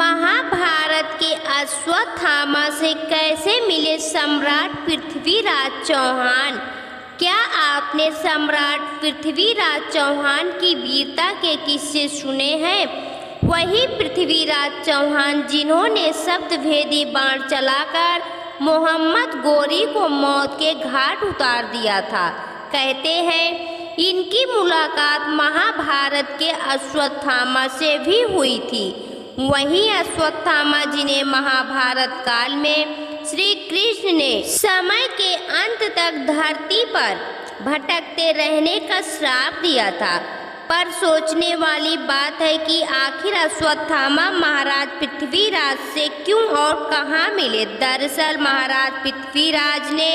महाभारत के अश्वत्थामा से कैसे मिले सम्राट पृथ्वीराज चौहान। क्या आपने सम्राट पृथ्वीराज चौहान की वीरता के किस्से सुने हैं? वही पृथ्वीराज चौहान जिन्होंने शब्दभेदी बाण चलाकर मोहम्मद गोरी को मौत के घाट उतार दिया था। कहते हैं इनकी मुलाकात महाभारत के अश्वत्थामा से भी हुई थी। वहीं अश्वत्थामा जिन्हें महाभारत काल में श्री कृष्ण ने समय के अंत तक धरती पर भटकते रहने का श्राप दिया था। पर सोचने वाली बात है कि आखिर अश्वत्थामा महाराज पृथ्वीराज से क्यों और कहाँ मिले। दरअसल महाराज पृथ्वीराज ने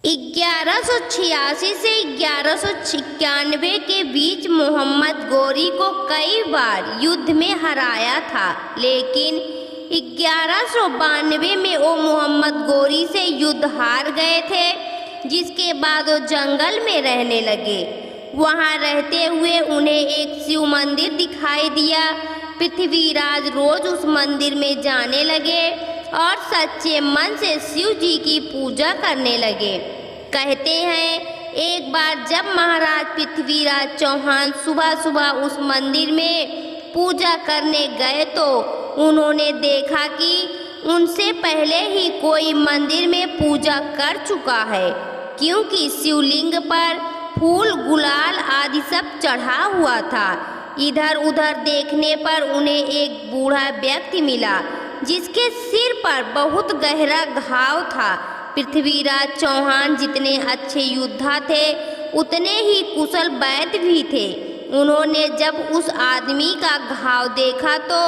1186 से 1196 के बीच मोहम्मद गोरी को कई बार युद्ध में हराया था, लेकिन 1192 में वो मोहम्मद गोरी से युद्ध हार गए थे, जिसके बाद वो जंगल में रहने लगे। वहाँ रहते हुए उन्हें एक शिव मंदिर दिखाई दिया। पृथ्वीराज रोज उस मंदिर में जाने लगे और सच्चे मन से शिव जी की पूजा करने लगे। कहते हैं एक बार जब महाराज पृथ्वीराज चौहान सुबह सुबह उस मंदिर में पूजा करने गए तो उन्होंने देखा कि उनसे पहले ही कोई मंदिर में पूजा कर चुका है, क्योंकि शिवलिंग पर फूल गुलाल आदि सब चढ़ा हुआ था। इधर उधर देखने पर उन्हें एक बूढ़ा व्यक्ति मिला, जिसके सिर पर बहुत गहरा घाव था। पृथ्वीराज चौहान जितने अच्छे योद्धा थे उतने ही कुशल वैद्य भी थे। उन्होंने जब उस आदमी का घाव देखा तो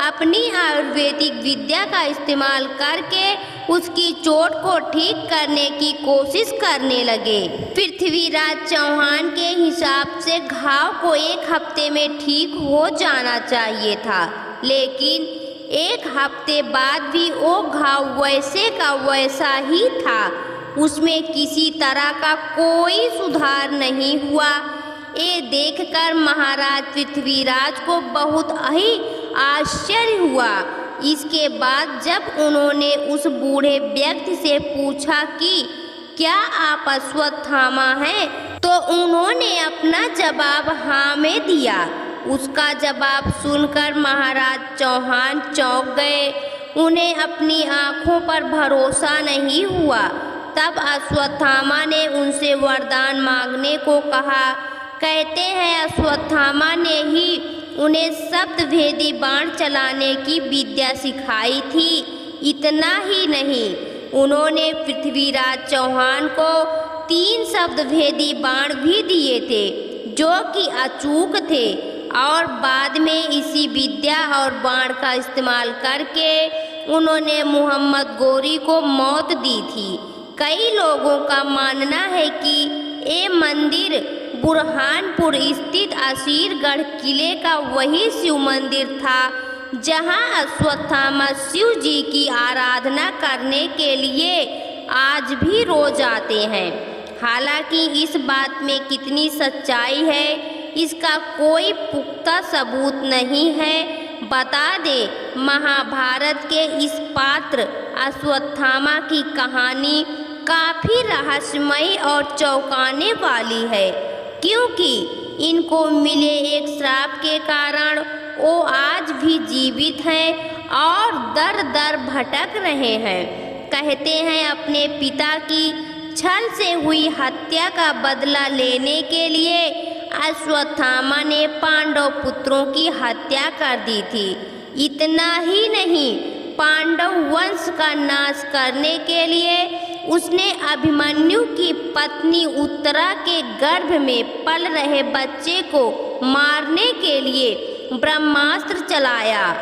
अपनी आयुर्वेदिक विद्या का इस्तेमाल करके उसकी चोट को ठीक करने की कोशिश करने लगे। पृथ्वीराज चौहान के हिसाब से घाव को 1 हफ्ते में ठीक हो जाना चाहिए था, लेकिन 1 हफ्ते बाद भी वो घाव वैसे का वैसा ही था। उसमें किसी तरह का कोई सुधार नहीं हुआ। ये देखकर महाराज पृथ्वीराज को बहुत ही आश्चर्य हुआ। इसके बाद जब उन्होंने उस बूढ़े व्यक्ति से पूछा कि क्या आप अश्वत्थामा हैं, तो उन्होंने अपना जवाब हाँ में दिया। उसका जवाब सुनकर महाराज चौहान चौंक गए। उन्हें अपनी आंखों पर भरोसा नहीं हुआ। तब अश्वत्थामा ने उनसे वरदान मांगने को कहा। कहते हैं अश्वत्थामा ने ही उन्हें शब्दभेदी बाण चलाने की विद्या सिखाई थी। इतना ही नहीं, उन्होंने पृथ्वीराज चौहान को 3 शब्दभेदी बाण भी दिए थे, जो कि अचूक थे। और बाद में इसी विद्या और बाण का इस्तेमाल करके उन्होंने मोहम्मद गोरी को मौत दी थी। कई लोगों का मानना है कि ये मंदिर बुरहानपुर स्थित असीरगढ़ किले का वही शिव मंदिर था, जहां अश्वत्थामा शिव जी की आराधना करने के लिए आज भी रोज आते हैं। हालांकि इस बात में कितनी सच्चाई है, इसका कोई पुख्ता सबूत नहीं है। बता दे, महाभारत के इस पात्र अश्वत्थामा की कहानी काफ़ी रहस्यमयी और चौंकाने वाली है, क्योंकि इनको मिले एक श्राप के कारण वो आज भी जीवित हैं और दर दर भटक रहे हैं। कहते हैं अपने पिता की छल से हुई हत्या का बदला लेने के लिए अश्वत्थामा ने पांडव पुत्रों की हत्या कर दी थी। इतना ही नहीं, पांडव वंश का नाश करने के लिए उसने अभिमन्यु की पत्नी उत्तरा के गर्भ में पल रहे बच्चे को मारने के लिए ब्रह्मास्त्र चलाया।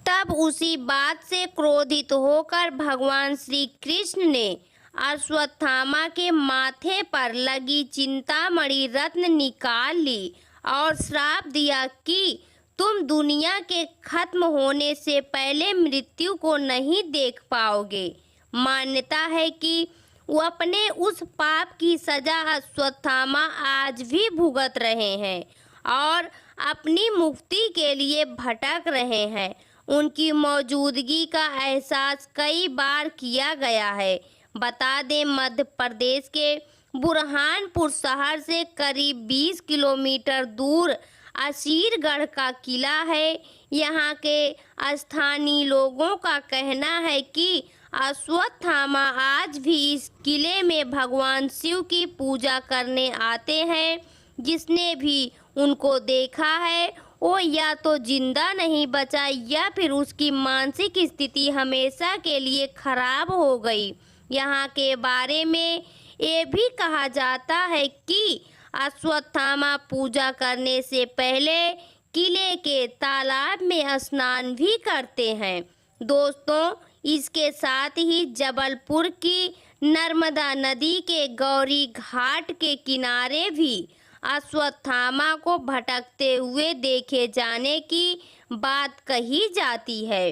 तब उसी बात से क्रोधित होकर भगवान श्री कृष्ण ने अश्वत्थामा के माथे पर लगी चिंतामणि रत्न निकाल ली और श्राप दिया कि तुम दुनिया के खत्म होने से पहले मृत्यु को नहीं देख पाओगे। मान्यता है कि वो अपने उस पाप की सजा अश्वत्थामा आज भी भुगत रहे हैं और अपनी मुक्ति के लिए भटक रहे हैं। उनकी मौजूदगी का एहसास कई बार किया गया है। बता दें, मध्य प्रदेश के बुरहानपुर शहर से करीब 20 किलोमीटर दूर असीरगढ़ का किला है। यहाँ के स्थानीय लोगों का कहना है कि अश्वत्थामा आज भी इस किले में भगवान शिव की पूजा करने आते हैं। जिसने भी उनको देखा है वो या तो जिंदा नहीं बचा या फिर उसकी मानसिक स्थिति हमेशा के लिए खराब हो गई। यहाँ के बारे में ये भी कहा जाता है कि अश्वत्थामा पूजा करने से पहले किले के तालाब में स्नान भी करते हैं। दोस्तों, इसके साथ ही जबलपुर की नर्मदा नदी के गौरी घाट के किनारे भी अश्वत्थामा को भटकते हुए देखे जाने की बात कही जाती है।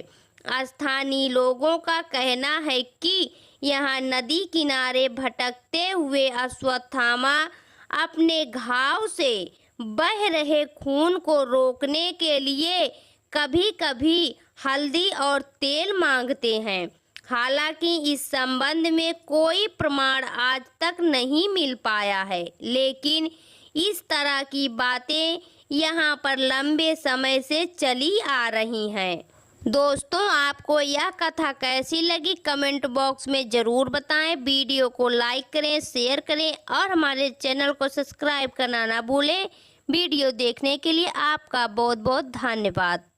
स्थानीय लोगों का कहना है कि यहाँ नदी किनारे भटकते हुए अश्वत्थामा अपने घाव से बह रहे खून को रोकने के लिए कभी कभी हल्दी और तेल मांगते हैं। हालांकि इस संबंध में कोई प्रमाण आज तक नहीं मिल पाया है, लेकिन इस तरह की बातें यहाँ पर लंबे समय से चली आ रही हैं। दोस्तों, आपको यह कथा कैसी लगी कमेंट बॉक्स में ज़रूर बताएं। वीडियो को लाइक करें, शेयर करें और हमारे चैनल को सब्सक्राइब करना ना भूलें। वीडियो देखने के लिए आपका बहुत बहुत धन्यवाद।